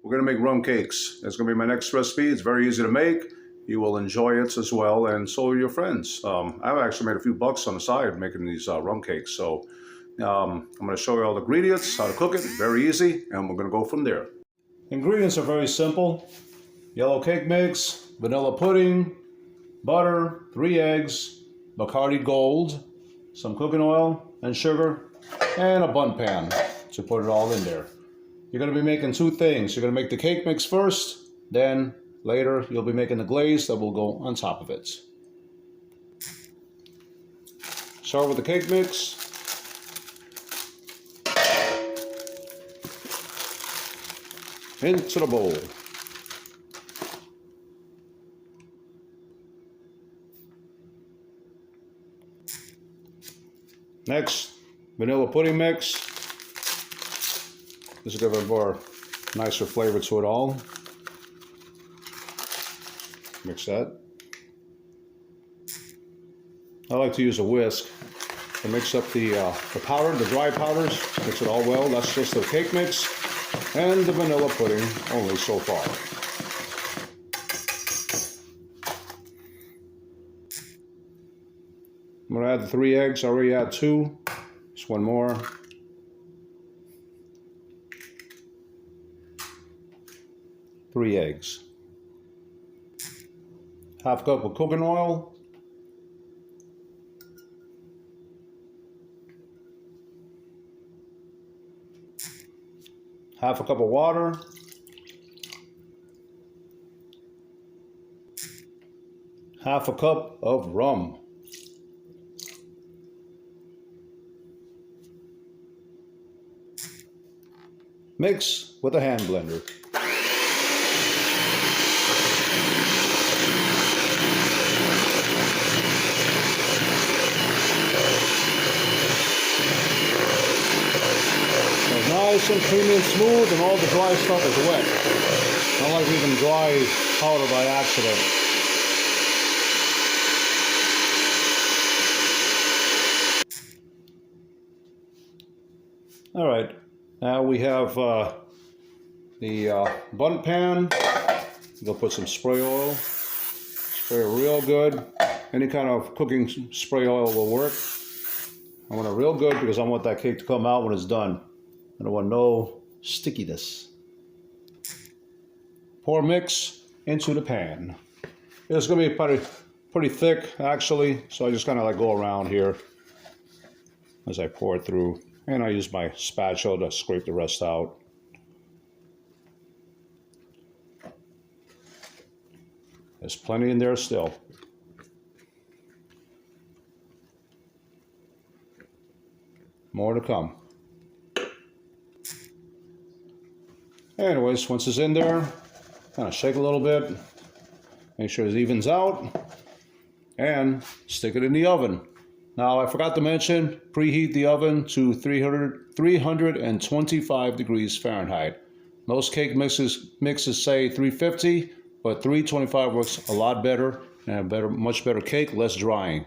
we're going to make rum cakes. That's going to be my next recipe. It's very easy to make. You will enjoy it as well, and so will your friends. I've actually made a few bucks on the side making these rum cakes. So I'm going to show you all the ingredients, how to cook it. Very easy, and we're going to go from there. Ingredients are very simple. Yellow cake mix, vanilla pudding, butter, 3 eggs, Bacardi Gold, some cooking oil and sugar, and a bun pan to put it all in there. You're going to be making 2 things. You're going to make the cake mix first, then later you'll be making the glaze that will go on top of it. Start with the cake mix. Into the bowl. Next, vanilla pudding mix. This will give a more nicer flavor to it all. Mix that. I like to use a whisk to mix up the powder, the dry powders. Mix it all well. That's just the cake mix and the vanilla pudding only so far. I'm going to add the 3 eggs. I already add 2. Just 1 more. Three eggs. Half cup of cooking oil. Half a cup of water. Half a cup of rum. Mix with a hand blender. It's nice and creamy and smooth, and all the dry stuff is wet. Not like leaving dry powder by accident. All right. Now we have the bun pan. We'll put some spray oil. Spray it real good. Any kind of cooking spray oil will work. I want it real good because I want that cake to come out when it's done. I don't want no stickiness. Pour mix into the pan. It's going to be pretty thick actually, so I just kind of like go around here as I pour it through. And I use my spatula to scrape the rest out. There's plenty in there still. More to come. Anyways, once it's in there, kind of shake a little bit. Make sure it evens out. And stick it in the oven. Now, I forgot to mention, preheat the oven to 325 degrees Fahrenheit. Most cake mixes say 350, but 325 works a lot better and much better cake, less drying.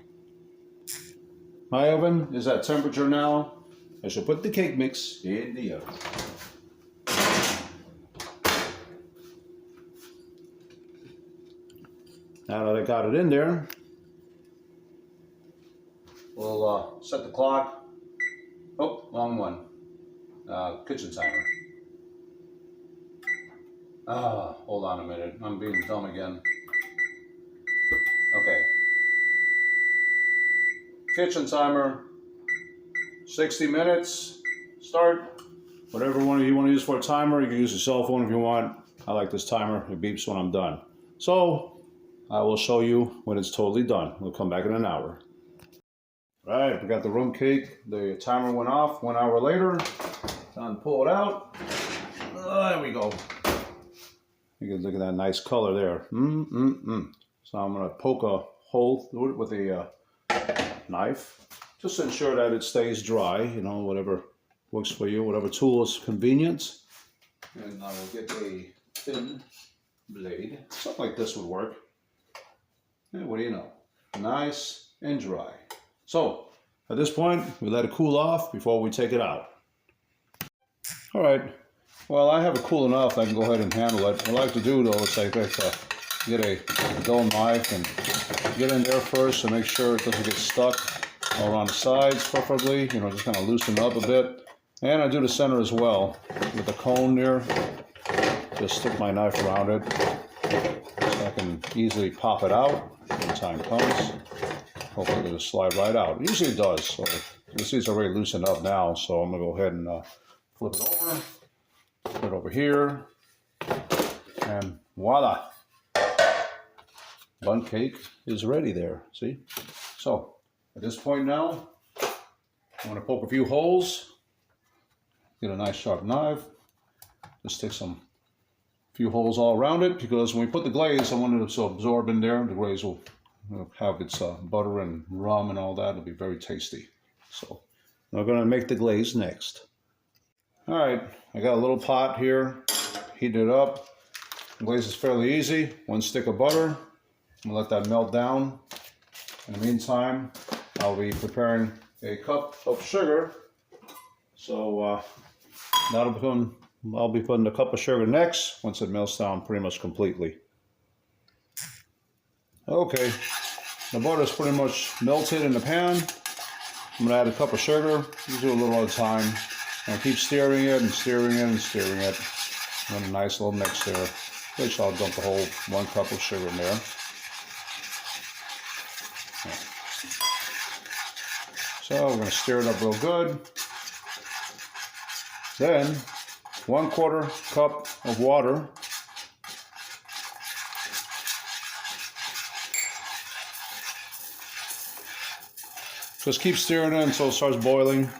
My oven is at temperature now. I shall put the cake mix in the oven. Now that I got it in there, we'll set the clock. Oh, wrong one. Kitchen timer. Hold on a minute. I'm being dumb again. Okay. Kitchen timer. 60 minutes. Start. Whatever one you want to use for a timer. You can use a cell phone if you want. I like this timer. It beeps when I'm done. So, I will show you when it's totally done. We'll come back in an hour. Right, we got the rum cake. The timer went off 1 hour later. Time to pull it out. There we go. You can look at that nice color there. So I'm going to poke a hole through it with a knife. Just to ensure that it stays dry. You know, whatever works for you. Whatever tool is convenient. And I will get a thin blade. Something like this would work. And what do you know? Nice and dry. So, at this point, we let it cool off before we take it out. All right, Well, I have it cool enough I can go ahead and handle it. What I like to do though is I like to get a dull knife and get in there first to make sure it doesn't get stuck all around the sides preferably. You know, just kind of loosen it up a bit. And I do the center as well with the cone there. Just stick my knife around it so I can easily pop it out when the time comes. Hopefully it'll slide right out. Usually it does. So you see it's already loosened up now. So I'm going to go ahead and flip it over. Put it over here. And voila. Bundt cake is ready there. See? So at this point now, I'm going to poke a few holes. Get a nice sharp knife. Just stick some few holes all around it, because when we put the glaze, I want it to absorb in there. The glaze will have its butter and rum and all that. It'll be very tasty. So we're going to make the glaze next. All right, I got a little pot here. Heat it up. The glaze is fairly easy. 1 stick of butter. I'm going to let that melt down. In the meantime, I'll be preparing a cup of sugar. So I'll be putting a cup of sugar next once it melts down pretty much completely. Okay, the butter is pretty much melted in the pan. I'm going to add a cup of sugar. You do a little at a time. And keep stirring it and stirring it and stirring it. And a nice little mix there. Which I'll dump the whole 1 cup of sugar in there. So we're going to stir it up real good. Then 1/4 cup of water. Just keep stirring it until it starts boiling.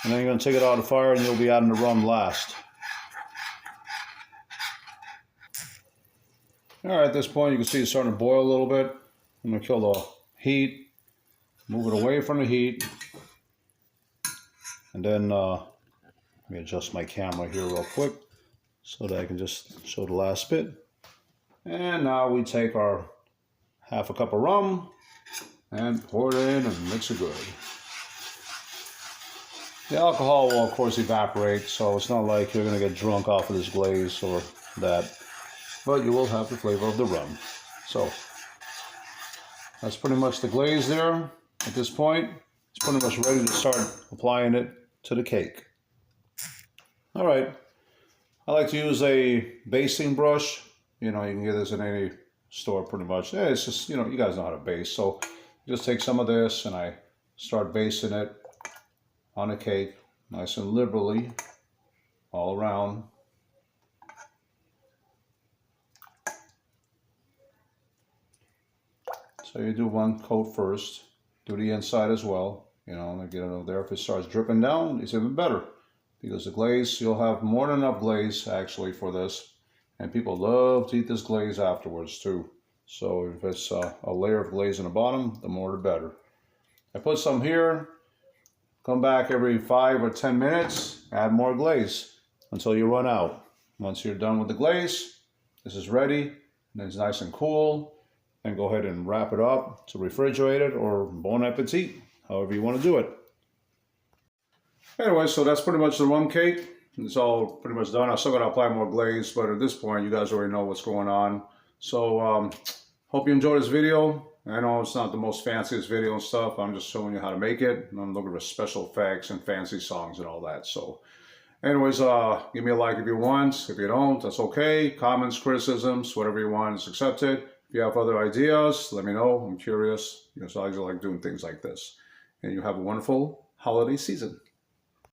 And then you're going to take it out of the fire and you'll be adding the rum last. Alright, at this point you can see it's starting to boil a little bit. I'm going to kill the heat. Move it away from the heat. And then let me adjust my camera here real quick so that I can just show the last bit. And now we take our 1/2 cup of rum and pour it in and mix it good. The alcohol will of course evaporate, so it's not like you're going to get drunk off of this glaze or that, but you will have the flavor of the rum. So that's pretty much the glaze there. At this point, it's pretty much ready to start applying it to the cake. All right, I like to use a basting brush. You know, you can get this in any store pretty much. Yeah, it's just, you know, you guys know how to base. So just take some of this and I start basting it on the cake, nice and liberally, all around. So you do 1 coat first, do the inside as well, you know, and get it over there. If it starts dripping down, it's even better, because the glaze, you'll have more than enough glaze actually for this, and people love to eat this glaze afterwards too. So if it's a layer of glaze in the bottom, the more the better. I put some here. Come back every 5 or 10 minutes, add more glaze until you run out. Once you're done with the glaze, this is ready, and it's nice and cool. And go ahead and wrap it up to refrigerate it, or bon appetit, however you want to do it. Anyway, so that's pretty much the rum cake. It's all pretty much done. I'm still going to apply more glaze, but at this point, you guys already know what's going on. So, hope you enjoyed this video. I know it's not the most fanciest video and stuff. I'm just showing you how to make it. And I'm looking for special effects and fancy songs and all that. So anyways, give me a like if you want. If you don't, that's okay. Comments, criticisms, whatever you want is accepted. If you have other ideas, let me know. I'm curious. You know, so I like doing things like this. And you have a wonderful holiday season.